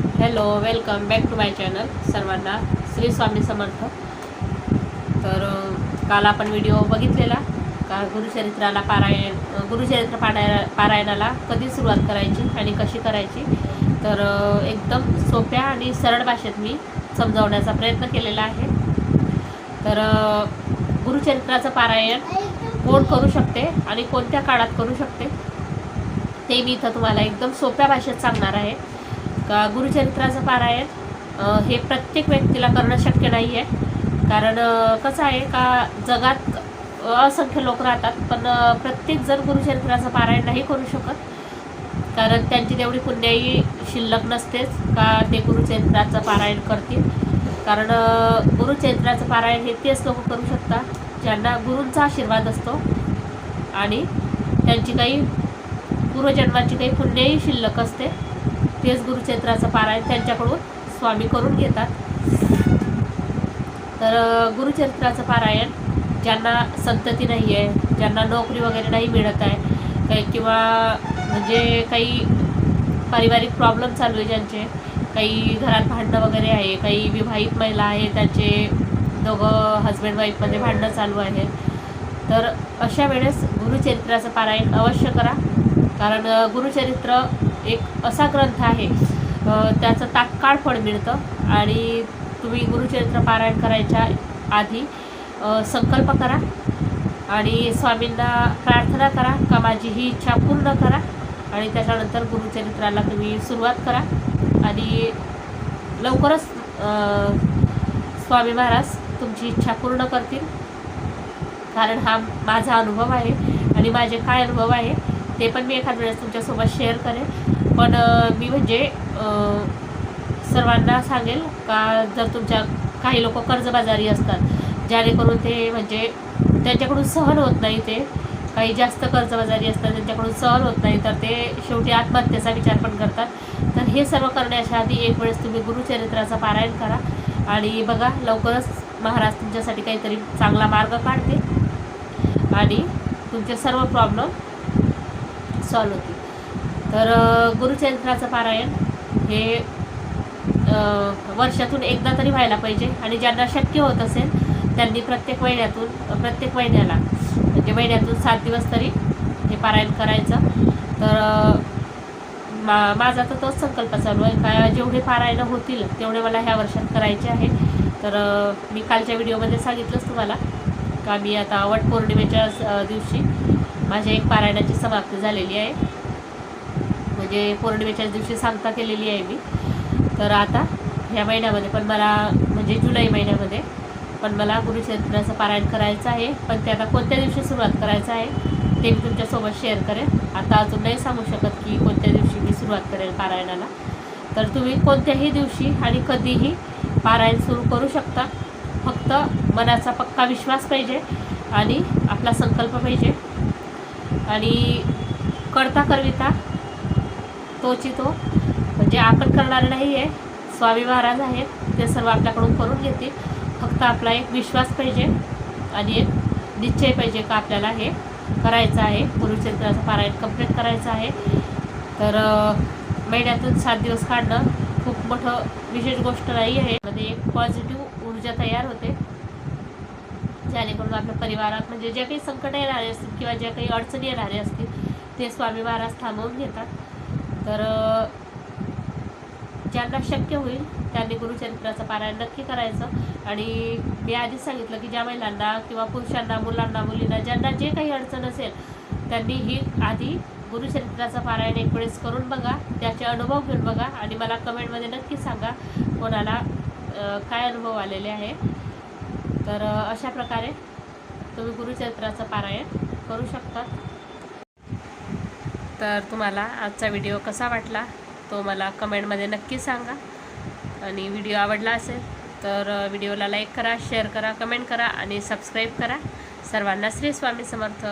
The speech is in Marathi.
Hello, welcome back to my channel. सर्वांना श्री स्वामी समर्थ. तर काल आपण व्हिडिओ बघितलेला का गुरुचरित्राला गुरुचरित्र पारायणाला कधी सुरुवात करायची आणि कशी करायची. तर एकदम सोप्या आणि सरळ भाषेत मी समजावण्याचा प्रयत्न केलेला आहे. तर गुरुचरित्राचं पारायण कोण करू शकते आणि कोणत्या काळात करू शकते ते मी इथं तुम्हाला एकदम सोप्या भाषेत सांगणार आहे. का गुरुचरित्राचं पारायण हे प्रत्येक व्यक्तीला करणं शक्य नाही आहे. कारण कसं आहे का जगात असंख्य लोक राहतात, पण प्रत्येक जण गुरुचरित्राचं पारायण नाही करू शकत. कारण त्यांची तेवढी पुण्याई शिल्लक नसतेच का ते गुरुचरित्राचं पारायण करतील. कारण गुरुचरित्राचं पारायण हे तेच लोक करू शकतात ज्यांना गुरूंचा आशीर्वाद असतो आणि त्यांची काही पूर्वजन्माची काही पुण्याई शिल्लक असते. तेच गुरुचरित्राचं पारायण त्यांच्याकडून स्वामी करून घेतात. तर गुरुचरित्राचं पारायण ज्यांना संतती नाही आहे, ज्यांना नोकरी वगैरे नाही मिळत आहे, काही किंवा म्हणजे काही पारिवारिक प्रॉब्लेम चालू आहे, ज्यांचे काही घरात भांडणं वगैरे आहे, काही विवाहित महिला आहे त्यांचे दोघं हजबंड वाईफमध्ये भांडणं चालू आहे, तर अशा वेळेस गुरुचरित्राचं पारायण अवश्य करा. कारण गुरुचरित्र एक असा ग्रंथ आहे त्याचं तात्काळ फळ मिळतं. आणि तुम्ही गुरुचरित्र पारायण करायच्या आधी संकल्प करा आणि स्वामींना प्रार्थना करा का माझी ही इच्छा पूर्ण करा. आणि त्याच्यानंतर गुरुचरित्राला तुम्ही सुरुवात करा आणि लवकरच स्वामी महाराज तुमची इच्छा पूर्ण करतील. कारण हा माझा अनुभव आहे आणि माझे काय अनुभव आहे ते पण मी एखाद्या वेळेस तुमच्यासोबत शेअर करेन. पण मी म्हणजे सर्वांना सांगेल का जर तुमच्या काही लोक कर्जबाजारी असतात, जेणेकरून ते म्हणजे त्यांच्याकडून सहन होत नाही, ते काही जास्त कर्जबाजारी असतात त्यांच्याकडून सहन होत नाही, तर ते शेवटी आत्महत्येचा विचार पण करतात. तर हे सर्व करण्याच्या आधी एक वेळेस तुम्ही गुरुचरित्राचं पारायण करा आणि बघा लवकरच महाराज तुमच्यासाठी काहीतरी चांगला मार्ग काढते आणि तुमचे सर्व प्रॉब्लेम सॉल्व होतील. तर गुरुचरित्राचं पारायण हे वर्षातून एकदा तरी व्हायला पाहिजे. आणि ज्यांना शक्य होत असेल त्यांनी प्रत्येक महिन्याला म्हणजे महिन्यातून 7 दिवस तरी हे पारायण करायचं. तर माझा तर तोच संकल्प चालू आहे का जेवढे पारायणं होतील तेवढे मला ह्या वर्षात करायचे आहे. तर मी कालच्या व्हिडिओमध्ये सांगितलंच तुम्हाला का मी आता वटपौर्णिमेच्या दिवशी माझ्या एक पारायणाची समाप्ती झालेली आहे, म्हणजे पौर्णिमेच्याच दिवशी सांगता केलेली आहे मी. तर आता ह्या महिन्यामध्ये पण मला म्हणजे जुलै महिन्यामध्ये पण मला गुरुचरित्राचं पारायण करायचं आहे. पण ते आता कोणत्या दिवशी सुरुवात करायचं आहे ते मी तुमच्यासोबत शेअर करेन. आता अजून नाही सांगू शकत की कोणत्या दिवशी मी सुरुवात करेल पारायणाला. तर तुम्ही कोणत्याही दिवशी आणि कधीही पारायण सुरू करू शकता. फक्त मनाचा पक्का विश्वास पाहिजे आणि आपला संकल्प पाहिजे. आणि करता करविता तोची तो, म्हणजे आपण करणार नाही आहे, स्वामी महाराज आहेत, ते सर्व आपल्याकडून करून घेतील. फक्त आपला एक विश्वास पाहिजे आणि एक निश्चय पाहिजे का आपल्याला हे करायचं आहे, गुरुचरित्राचं पारायण कंप्लीट करायचं आहे. तर महिन्यातून 7 दिवस काढणं खूप मोठं विशेष गोष्ट नाही आहे. मध्ये एक पॉझिटिव्ह ऊर्जा तयार होते, जेणेकरून आपल्या परिवारात म्हणजे जे काही संकट येणारे असतील किंवा ज्या काही अडचणी येणारे असतील ते स्वामी महाराज थांबवून घेतात. तर ज्यांना शक्य होईल त्यांनी गुरुचरित्राचं पारायण नक्की करायचं. आणि मी आधीच सांगितलं की ज्या महिलांना किंवा पुरुषांना, मुलांना, मुलींना ज्यांना जे काही अडचण असेल त्यांनी ही आधी गुरुचरित्राचं पारायण एक वेळेस करून बघा, त्याचे अनुभव घेऊन बघा आणि मला कमेंटमध्ये नक्की सांगा कोणाला काय अनुभव आलेले आहे. तर अशा प्रकारे तुम्ही गुरुचरित्राचं पारायण करू शकता. तर तुम्हाला आजचा व्हिडिओ कसा वाटला तो मला कमेंटमध्ये नक्की सांगा. आणि व्हिडिओ आवडला असेल तर व्हिडिओला लाईक करा, शेअर करा, कमेंट करा आणि सबस्क्राईब करा. सर्वांना श्री स्वामी समर्थ.